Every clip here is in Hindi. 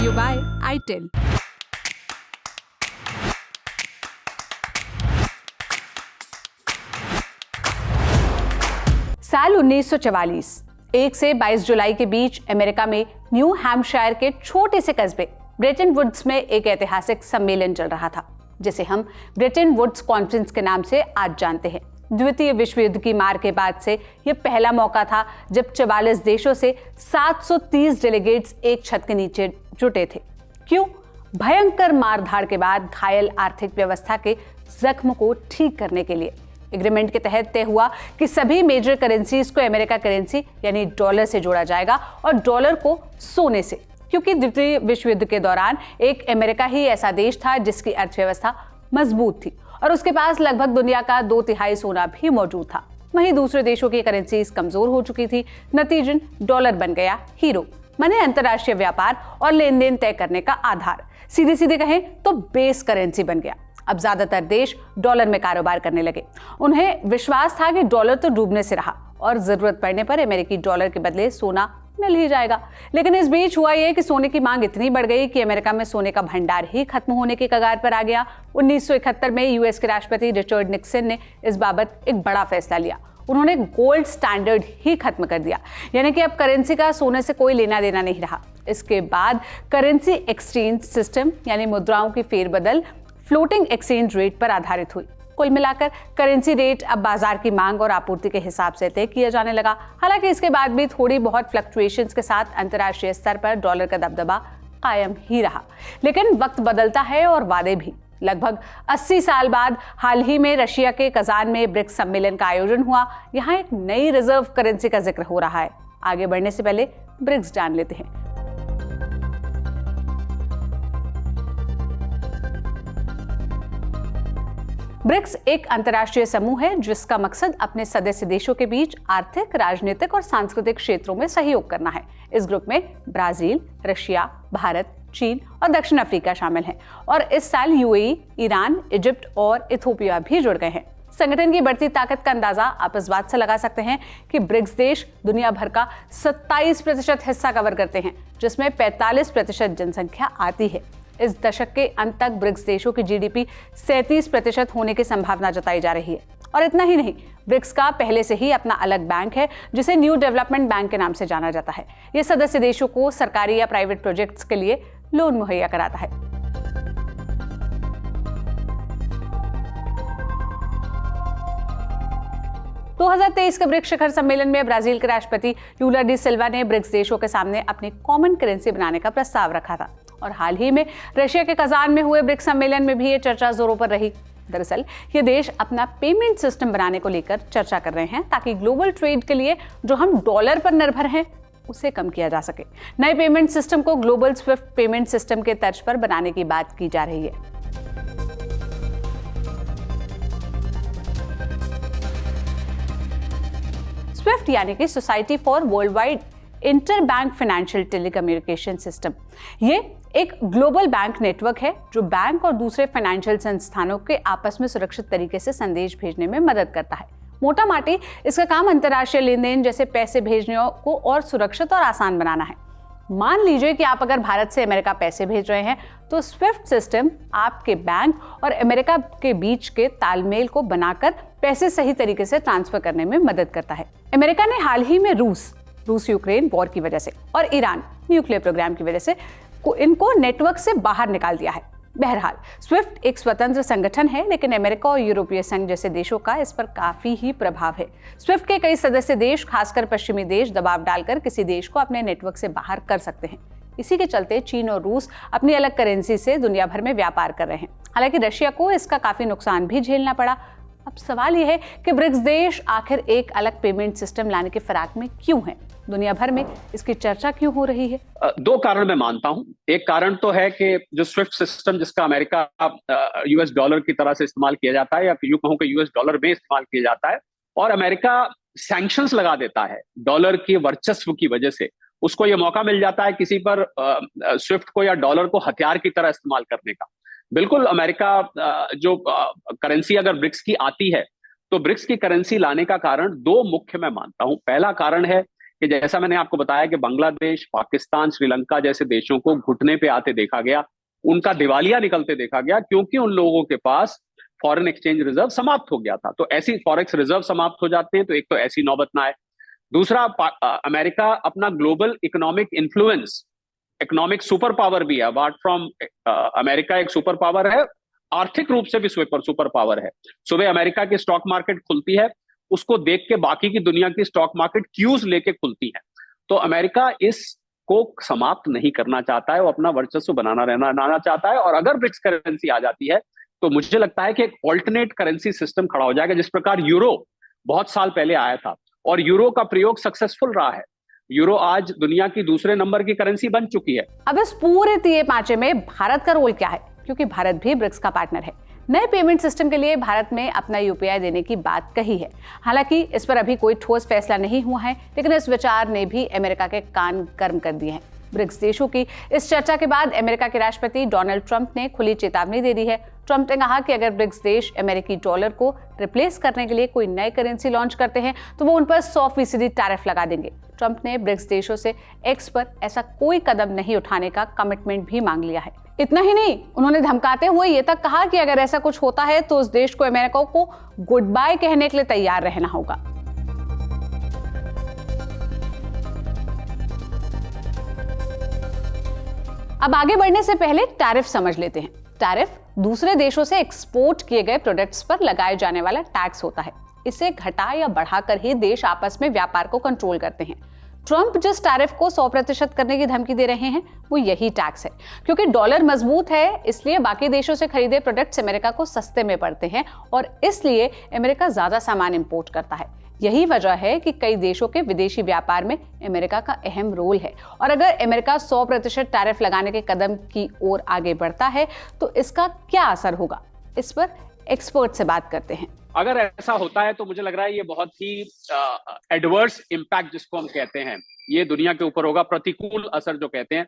you by ITIL. साल 1944 1 से 22 जुलाई के बीच अमेरिका में न्यू हैम्पशायर के छोटे से कस्बे ब्रेटन वुड्स में एक ऐतिहासिक सम्मेलन चल रहा था, जिसे हम ब्रेटन वुड्स कॉन्फ्रेंस के नाम से आज जानते हैं। द्वितीय विश्व युद्ध की मार के बाद से यह पहला मौका था जब 44 देशों से 730 डेलीगेट्स एक छत के नीचे जुटे थे। क्यों? भयंकर मारधाड़ के बाद घायल आर्थिक व्यवस्था के जख्म को ठीक करने के लिए। एग्रीमेंट के तहत तय हुआ कि सभी मेजर करेंसीज को अमेरिका करेंसी यानी डॉलर से जोड़ा जाएगा और डॉलर को सोने से, क्योंकि द्वितीय विश्व युद्ध के दौरान एक अमेरिका ही ऐसा देश था जिसकी अर्थव्यवस्था मजबूत थी और उसके पास लगभग दुनिया का 2/3 सोना भी मौजूद था। वहीं दूसरे देशों की करेंसीज कमजोर हो चुकी थी। नतीजन डॉलर बन गया हीरो, माने अंतर्राष्ट्रीय व्यापार और लेन देन तय करने का आधार। सीधे सीधे कहें तो बेस करेंसी बन गया। अब ज्यादातर देश डॉलर में कारोबार करने लगे। उन्हें विश्वास था कि डॉलर तो डूबने से रहा और जरूरत पड़ने पर अमेरिकी डॉलर के बदले सोना मिल ही जाएगा। लेकिन इस बीच हुआ यह कि सोने की मांग इतनी बढ़ गई कि अमेरिका में सोने का भंडार ही खत्म होने के कगार पर आ गया। 1971 में यूएस के राष्ट्रपति रिचर्ड निक्सन ने इस बाबत एक बड़ा फैसला लिया। उन्होंने गोल्ड स्टैंडर्ड ही खत्म कर दिया, यानी कि अब करेंसी का सोने से कोई लेना देना नहीं रहा। इसके बाद करेंसी एक्सचेंज सिस्टम यानी मुद्राओं की फेरबदल फ्लोटिंग एक्सचेंज रेट पर आधारित हुई। कुल मिलाकर करेंसी रेट अब बाजार की मांग और आपूर्ति के हिसाब से तय किया जाने लगा। हालांकि इसके बाद भी थोड़ी बहुत फ्लक्चुएशंस के साथ अंतर्राष्ट्रीय स्तर पर डॉलर का दबदबा कायम ही रहा। लेकिन वक्त बदलता है और वादे भी। लगभग 80 साल बाद हाल ही में रशिया के कजान में ब्रिक्स सम्मेलन का आयोजन हुआ। यहाँ एक नई रिजर्व करेंसी का जिक्र हो रहा है। आगे बढ़ने से पहले ब्रिक्स जान लेते हैं। ब्रिक्स एक अंतर्राष्ट्रीय समूह है जिसका मकसद अपने सदस्य देशों के बीच आर्थिक, राजनीतिक और सांस्कृतिक क्षेत्रों में सहयोग करना है। इस ग्रुप में ब्राजील, रशिया, भारत, चीन और दक्षिण अफ्रीका शामिल हैं और इस साल यूएई, ईरान, इजिप्ट और इथोपिया भी जुड़ गए हैं। संगठन की बढ़ती ताकत का अंदाजा आप इस बात से लगा सकते हैं कि ब्रिक्स देश दुनिया भर का 27% हिस्सा कवर करते हैं, जिसमें 45% जनसंख्या आती है। इस दशक के अंत तक ब्रिक्स देशों की जीडीपी 37% होने की संभावना जताई जा रही है। और इतना ही नहीं, ब्रिक्स का पहले से ही अपना अलग बैंक है जिसे न्यू डेवलपमेंट बैंक के नाम से जाना जाता है। यह सदस्य देशों को सरकारी या प्राइवेट प्रोजेक्ट्स के लिए लोन मुहैया कराता है। दो 2023 के ब्रिक्स शिखर सम्मेलन में ब्राजील के राष्ट्रपति लूला डी सिल्वा ने ब्रिक्स देशों के सामने अपनी कॉमन करेंसी बनाने का प्रस्ताव रखा था और हाल ही में रशिया के कजान में हुए ब्रिक्स सम्मेलन में भी ये चर्चा जोरों पर रही। दरअसल ये देश अपना पेमेंट सिस्टम बनाने को लेकर चर्चा कर रहे हैं ताकि ग्लोबल ट्रेड के लिए जो हम डॉलर पर निर्भर हैं उसे कम किया जा सके। नए पेमेंट सिस्टम को ग्लोबल स्विफ्ट पेमेंट सिस्टम के तर्ज पर बनाने की बात की जा रही है। स्विफ्ट यानी कि society for world wide inter bank financial telecommunication system, ये एक ग्लोबल बैंक नेटवर्क है जो बैंक और दूसरे फाइनेंशियल संस्थानों के आपस में सुरक्षित तरीके से संदेश भेजने में मदद करता है। मोटा माटी इसका काम अंतर्राष्ट्रीय लेन देन जैसे पैसे भेजने को और सुरक्षित और आसान बनाना है। मान लीजिए कि आप अगर भारत से अमेरिका पैसे भेज रहे हैं तो स्विफ्ट सिस्टम आपके बैंक और अमेरिका के बीच के तालमेल को बनाकर पैसे सही तरीके से ट्रांसफर करने में मदद करता है। अमेरिका ने हाल ही में रूस यूक्रेन वॉर की वजह से और ईरान न्यूक्लियर प्रोग्राम की वजह से इनको नेटवर्क से बाहर निकाल दिया है। बहरहाल स्विफ्ट एक स्वतंत्र संगठन है, लेकिन अमेरिका और यूरोपीय संघ जैसे देशों का इस पर काफी ही प्रभाव है। स्विफ्ट के कई सदस्य देश, खासकर पश्चिमी देश, दबाव डालकर किसी देश को अपने नेटवर्क से बाहर कर सकते हैं। इसी के चलते चीन और रूस अपनी अलग करेंसी से दुनिया भर में व्यापार कर रहे हैं। हालांकि रशिया को इसका काफी नुकसान भी झेलना पड़ा। अब सवाल यह है कि ब्रिक्स देश आखिर एक अलग पेमेंट सिस्टम लाने के फिराक में क्यों हैं? दुनिया भर में इसकी चर्चा क्यों हो रही है? दो कारण मैं मानता हूं। एक कारण तो है कि जो स्विफ्ट सिस्टम जिसका अमेरिका यूएस डॉलर की तरह से इस्तेमाल किया जाता है या यूं कहूं कि यूएस डॉलर में इस्तेमाल किया जाता है और अमेरिका सैंक्शंस लगा देता है डॉलर के वर्चस्व की वजह से, उसको यह मौका मिल जाता है किसी पर स्विफ्ट को या डॉलर को हथियार की तरह इस्तेमाल करने का। बिल्कुल, अमेरिका जो करेंसी अगर ब्रिक्स की आती है तो ब्रिक्स की करेंसी लाने का कारण दो मुख्य मैं मानता हूं। पहला कारण है कि जैसा मैंने आपको बताया कि बांग्लादेश, पाकिस्तान, श्रीलंका जैसे देशों को घुटने पे आते देखा गया, उनका दिवालिया निकलते देखा गया, क्योंकि उन लोगों के पास फॉरेन एक्सचेंज रिजर्व समाप्त हो गया था। तो ऐसी फॉरेक्स रिजर्व समाप्त हो जाते हैं तो एक तो ऐसी नौबत ना आए। दूसरा, अमेरिका अपना global economic influence, economic super power भी है। अपार्ट फ्रॉम अमेरिका एक सुपर पावर है, आर्थिक रूप से भी सुपर पावर है। सुबह अमेरिका की स्टॉक मार्केट खुलती है, उसको देख के बाकी की दुनिया की स्टॉक मार्केट क्यूज लेके खुलती है। तो अमेरिका इसको समाप्त नहीं करना चाहता है, वो अपना वर्चस्व बनाना चाहता है। और अगर ब्रिक्स करेंसी आ जाती है तो मुझे लगता है कि एक ऑल्टरनेट करेंसी सिस्टम खड़ा हो जाएगा, जिस प्रकार यूरो बहुत साल पहले आया था और यूरो का प्रयोग सक्सेसफुल रहा है। यूरो आज दुनिया की दूसरे नंबर की करेंसी बन चुकी है। अब इस पूरे तीर पांचे में भारत का रोल क्या है, क्योंकि भारत भी ब्रिक्स का पार्टनर है। नए पेमेंट सिस्टम के लिए भारत में अपना यूपीआई देने की बात कही है। हालांकि इस पर अभी कोई ठोस फैसला नहीं हुआ है, लेकिन इस विचार ने भी अमेरिका के कान गर्म कर दिए हैं। ब्रिक्स देशों की इस चर्चा के बाद अमेरिका के राष्ट्रपति डोनाल्ड ट्रंप ने खुली चेतावनी दे दी है। ट्रंप ने कहा कि अगर ब्रिक्स देश अमेरिकी डॉलर को रिप्लेस करने के लिए कोई नई करेंसी लॉन्च करते हैं तो वो उन पर 100% टैरिफ लगा देंगे। ट्रंप ने ब्रिक्स देशों से एक्स पर ऐसा कोई कदम नहीं उठाने का कमिटमेंट भी मांग लिया है। इतना ही नहीं, उन्होंने धमकाते हुए ये तक कहा कि अगर ऐसा कुछ होता है तो उस देश को अमेरिका को गुड बाय कहने के लिए तैयार रहना होगा। अब आगे बढ़ने से पहले टैरिफ समझ लेते हैं। टैरिफ दूसरे देशों से एक्सपोर्ट किए गए प्रोडक्ट्स पर लगाए जाने वाला टैक्स होता है। इसे घटा या बढ़ाकर ही देश आपस में व्यापार को कंट्रोल करते हैं। ट्रंप जिस टैरिफ को 100% करने की धमकी दे रहे हैं वो यही टैक्स है। क्योंकि डॉलर मजबूत है, इसलिए बाकी देशों से खरीदे प्रोडक्ट्स अमेरिका को सस्ते में पड़ते हैं और इसलिए अमेरिका ज्यादा सामान इंपोर्ट करता है। यही वजह है कि कई देशों के विदेशी व्यापार में अमेरिका का अहम रोल है। और अगर अमेरिका 100% टैरिफ लगाने के कदम की ओर आगे बढ़ता है तो इसका क्या असर होगा, इस पर एक्सपर्ट से बात करते हैं। अगर ऐसा होता है तो मुझे लग रहा है ये बहुत ही एडवर्स इंपैक्ट जिसको हम कहते हैं, ये दुनिया के ऊपर होगा, प्रतिकूल असर जो कहते हैं।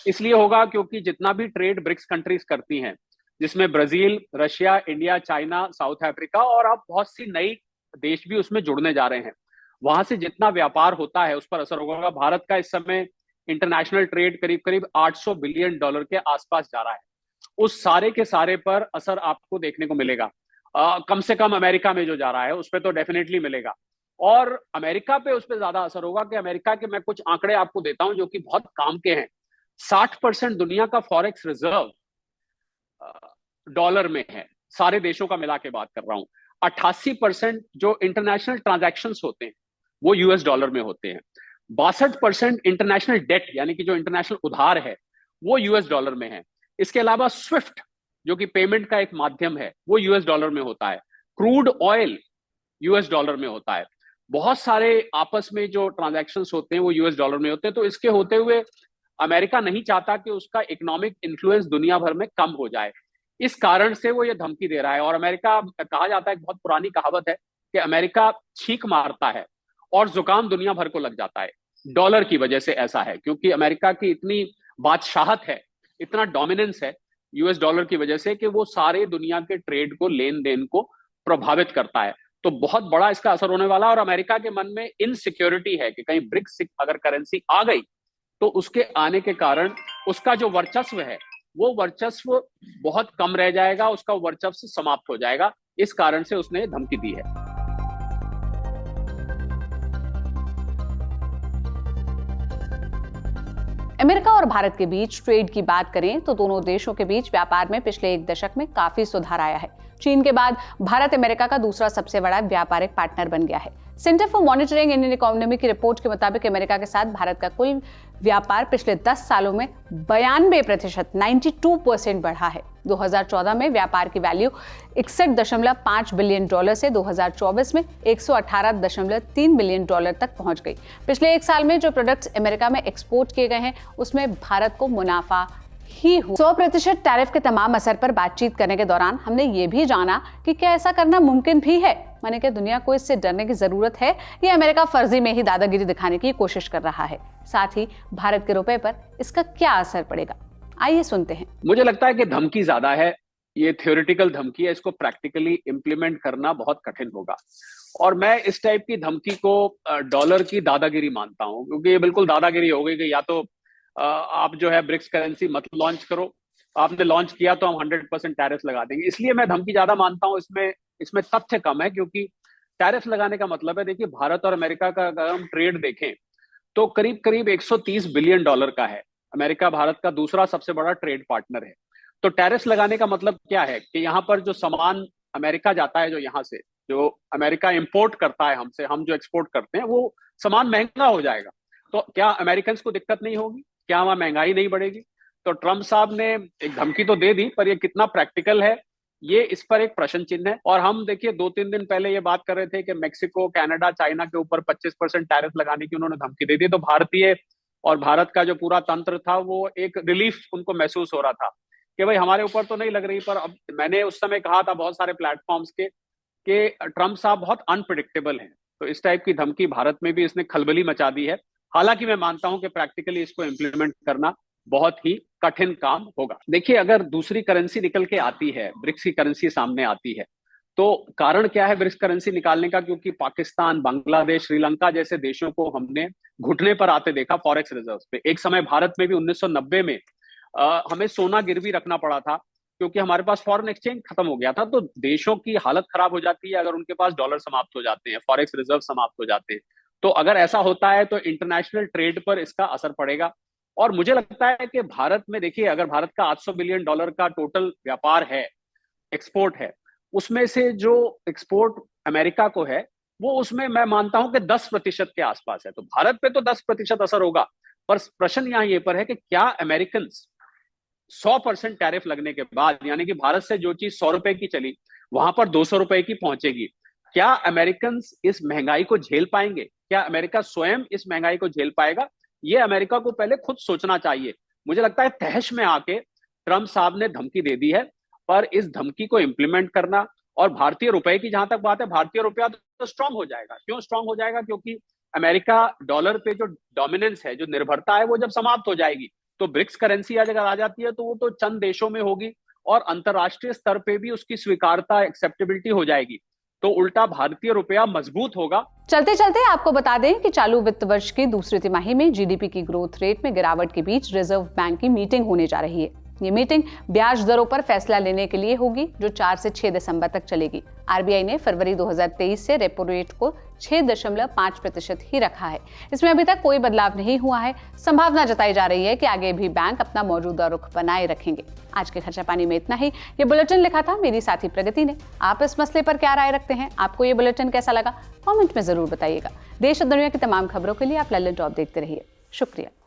इसलिए होगा क्योंकि जितना भी ट्रेड ब्रिक्स कंट्रीज करती हैं, जिसमें Brazil, Russia, India, China, south Africa और अब बहुत सी नई देश भी उसमें जुड़ने जा रहे हैं, वहां से जितना व्यापार होता है उस पर असर होगा। भारत का इस समय इंटरनेशनल ट्रेड करीब करीब $800 बिलियन के आसपास जा रहा है। उस सारे के सारे पर असर आपको देखने को मिलेगा। कम से कम अमेरिका में जो जा रहा है उस पर तो डेफिनेटली मिलेगा, और अमेरिका पे उस पर ज्यादा असर होगा कि अमेरिका के मैं कुछ आंकड़े आपको देता हूं जो कि बहुत काम के हैं। 60% दुनिया का फॉरेक्स रिजर्व डॉलर में है, सारे देशों का मिला के बात कर रहा हूं। 88% जो इंटरनेशनल ट्रांजैक्शंस होते हैं वो यूएस डॉलर में होते हैं। 62% इंटरनेशनल डेट यानी कि जो इंटरनेशनल उधार है वो यूएस डॉलर में है। इसके अलावा स्विफ्ट जो कि पेमेंट का एक माध्यम है वो यूएस डॉलर में होता है। क्रूड ऑयल यूएस डॉलर में होता है। बहुत सारे आपस में जो ट्रांजैक्शंस होते हैं वो यूएस डॉलर में होते हैं। तो इसके होते हुए अमेरिका नहीं चाहता कि उसका इकोनॉमिक इन्फ्लुएंस दुनिया भर में कम हो जाए, इस कारण से वो ये धमकी दे रहा है। और अमेरिका, कहा जाता है, एक बहुत पुरानी कहावत है कि अमेरिका छींक मारता है और जुकाम दुनिया भर को लग जाता है। डॉलर की वजह से ऐसा है, क्योंकि अमेरिका की इतनी बादशाहत है, इतना डोमिनेंस है यूएस डॉलर की वजह से कि वो सारे दुनिया के ट्रेड को, लेन देन को प्रभावित करता है। तो बहुत बड़ा इसका असर होने वाला है। और अमेरिका के मन में इनसिक्योरिटी है कि कहीं ब्रिक्स अगर करेंसी आ गई तो उसके आने के कारण उसका जो वर्चस्व है वो वर्चस्व बहुत कम रह जाएगा, उसका वर्चस्व समाप्त हो जाएगा। इस कारण से उसने धमकी दी है। अमेरिका और भारत के बीच ट्रेड की बात करें तो दोनों देशों के बीच व्यापार में पिछले एक दशक में काफी सुधार आया है। चीन के बाद भारत अमेरिका का दूसरा सबसे बड़ा व्यापारिक पार्टनर बन गया है। Centre for monitoring Indian economy की रिपोर्ट के मुताबिक अमेरिका के साथ भारत का कुल व्यापार पिछले 10 सालों में 92% 92% बढ़ा है। 2014 में व्यापार की वैल्यू $61.5 बिलियन से 2024 में $118.3 बिलियन तक पहुंच गई। पिछले एक साल में जो प्रोडक्ट्स अमेरिका में एक्सपोर्ट किए गए हैं उसमें भारत को मुनाफा ही हुआ। 100% टैरिफ के तमाम असर पर बातचीत करने के दौरान हमने ये भी जाना कि क्या ऐसा करना मुमकिन भी है, माने क्या दुनिया को इससे डरने की जरूरत है या अमेरिका फर्जी में ही दादागिरी दिखाने की कोशिश कर रहा है। साथ ही भारत के रुपए पर इसका क्या असर पड़ेगा, आइए सुनते हैं। मुझे लगता है कि धमकी ज्यादा है, ये थियोरेटिकल धमकी है, इसको प्रैक्टिकली इंप्लीमेंट करना बहुत कठिन होगा। और मैं इस टाइप की धमकी को डॉलर की दादागिरी मानता हूं, क्योंकि ये बिल्कुल दादागिरी हो गई कि या तो आप जो है ब्रिक्स करेंसी मत लॉन्च करो, आपने लॉन्च किया तो हम 100% टैरिफ लगा देंगे। इसलिए मैं धमकी ज्यादा मानता हूं, इसमें तथ्य कम है, क्योंकि टैरिफ लगाने का मतलब है, देखिए भारत और अमेरिका का अगर हम ट्रेड देखें तो करीब करीब 130 बिलियन डॉलर का है। अमेरिका भारत का दूसरा सबसे बड़ा ट्रेड पार्टनर है। तो टैरिफ लगाने का मतलब क्या है कि यहाँ पर जो सामान अमेरिका जाता है, जो यहाँ से जो अमेरिका इंपोर्ट करता है हमसे, हम जो एक्सपोर्ट करते हैं, वो सामान महंगा हो जाएगा। तो क्या अमेरिकन को दिक्कत नहीं होगी? क्या वहां महंगाई नहीं बढ़ेगी? तो ट्रंप साहब ने एक धमकी तो दे दी, पर ये कितना प्रैक्टिकल है, ये इस पर एक प्रश्न चिन्ह है। और हम देखिए 2-3 दिन पहले ये बात कर रहे थे कि मेक्सिको, कनाडा, चाइना के ऊपर 25% टैरिफ लगाने की उन्होंने धमकी दे दी। तो भारतीय और भारत का जो पूरा तंत्र था, वो एक रिलीफ उनको महसूस हो रहा था कि भाई हमारे ऊपर तो नहीं लग रही। पर अब मैंने उस समय कहा था बहुत सारे प्लेटफॉर्म्स के कि ट्रंप साहब बहुत अनप्रिडिक्टेबल हैं। तो इस टाइप की धमकी भारत में भी इसने खलबली मचा दी है। हालांकि मैं मानता हूं कि प्रैक्टिकली इसको इंप्लीमेंट करना बहुत ही कठिन काम होगा। देखिए, अगर दूसरी करेंसी निकल के आती है, ब्रिक्स की करेंसी सामने आती है, तो कारण क्या है ब्रिक्स करेंसी निकालने का? क्योंकि पाकिस्तान, बांग्लादेश, श्रीलंका जैसे देशों को हमने घुटने पर आते देखा फॉरेक्स रिजर्व पे। एक समय भारत में भी 1990 में हमें सोना गिरवी रखना पड़ा था, क्योंकि हमारे पास फॉरेन एक्सचेंज खत्म हो गया था। तो देशों की हालत खराब हो जाती है अगर उनके पास डॉलर समाप्त हो जाते हैं, फॉरेक्स रिजर्व समाप्त हो जाते हैं। तो अगर ऐसा होता है तो इंटरनेशनल ट्रेड पर इसका असर पड़ेगा। और मुझे लगता है कि भारत में, देखिए, अगर भारत का 800 बिलियन डॉलर का टोटल व्यापार है, एक्सपोर्ट है, उसमें से जो एक्सपोर्ट अमेरिका को है, वो उसमें मैं मानता हूं कि 10% के आसपास है। तो भारत पे तो 10% असर होगा। पर प्रश्न यहां ये पर है कि क्या अमेरिकन 100% टैरिफ लगने के बाद, यानी कि भारत से जो चीज 100 रुपए की चली, वहां पर 200 रुपए की पहुंचेगी, क्या अमेरिकन इस महंगाई को झेल पाएंगे? क्या अमेरिका स्वयं इस महंगाई को झेल पाएगा? ये अमेरिका को पहले खुद सोचना चाहिए। मुझे लगता है तहश में आके ट्रंप साहब ने धमकी दे दी है, पर इस धमकी को इंप्लीमेंट करना, और भारतीय रुपए की जहां तक बात है, भारतीय रुपया तो स्ट्रांग हो जाएगा। क्यों स्ट्रांग हो जाएगा? क्योंकि अमेरिका डॉलर पे जो डोमिनेंस है, जो निर्भरता है, वो जब समाप्त हो जाएगी, तो ब्रिक्स करेंसी अगर आ जाती है तो वो तो चंद देशों में होगी, और अंतरराष्ट्रीय स्तर पे भी उसकी स्वीकारता, एक्सेप्टेबिलिटी हो जाएगी। तो उल्टा भारतीय रुपया मजबूत होगा। चलते चलते आपको बता दें कि चालू वित्त वर्ष की दूसरी तिमाही में जीडीपी की ग्रोथ रेट में गिरावट के बीच रिजर्व बैंक की मीटिंग होने जा रही है। ये मीटिंग ब्याज दरों पर फैसला लेने के लिए होगी, जो 4 से 6 दिसंबर तक चलेगी। आरबीआई ने फरवरी 2023 से रेपो रेट को 6.5% ही रखा है। इसमें अभी तक कोई बदलाव नहीं हुआ है। संभावना जताई जा रही है कि आगे भी बैंक अपना मौजूदा रुख बनाए रखेंगे। आज के खर्चा पानी में इतना ही। ये बुलेटिन लिखा था मेरी साथी प्रगति ने। आप इस मसले पर क्या राय रखते हैं? आपको ये बुलेटिन कैसा लगा? कमेंट में जरूर बताइएगा। देश और दुनिया की तमाम खबरों के लिए आप लल्लन टॉप देखते रहिए। शुक्रिया।